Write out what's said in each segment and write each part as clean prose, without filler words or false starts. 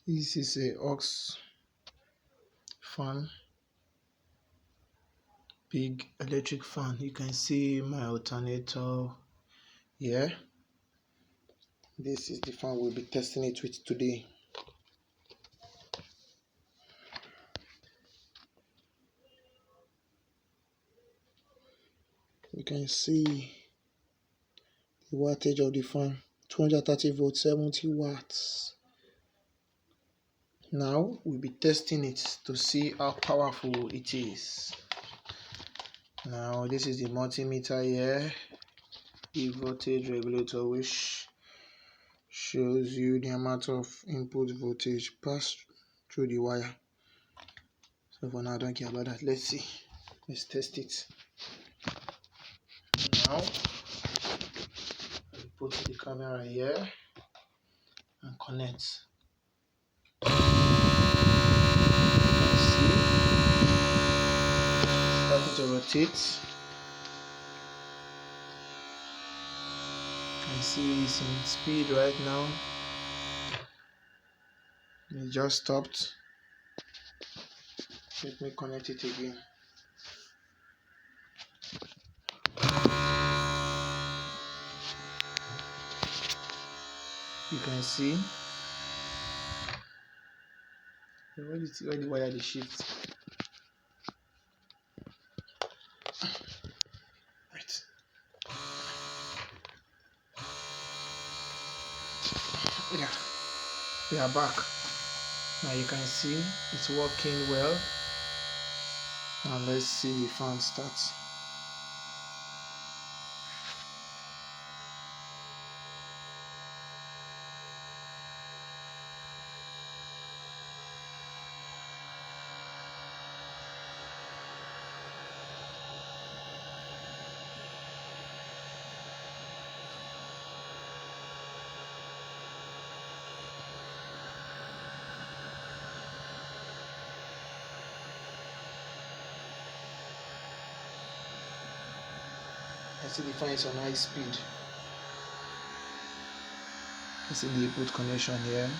This is a aux fan, big electric fan. You can see my alternator here. This is the fan we'll be testing it with today. You can see the wattage of the fan, 230 volts, 70 watts. Now we'll be testing it to see how powerful it is. Now this is the multimeter here, the voltage regulator, which shows you the amount of input voltage passed through the wire. So for now, I don't care about that. Let's see. Let's test it. Now I put the camera here and connect. See, starting to rotate. I see it's in speed right now. It just stopped. Let me connect it again. You can see where the wire is shift. Right. Yeah, we are back. Now you can see it's working well. Now let's see the fan start. I see the fan is on high speed. You see the input connection here.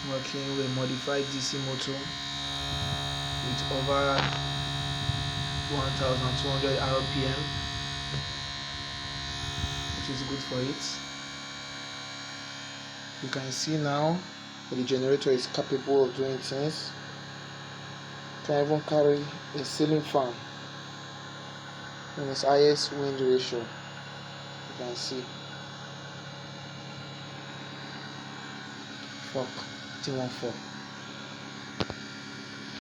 Working with a modified DC motor with over 1200 RPM, which is good for it. You can see now that the generator is capable of doing things. It can even carry a ceiling fan in its highest wind ratio. You can see. Fuck, T14.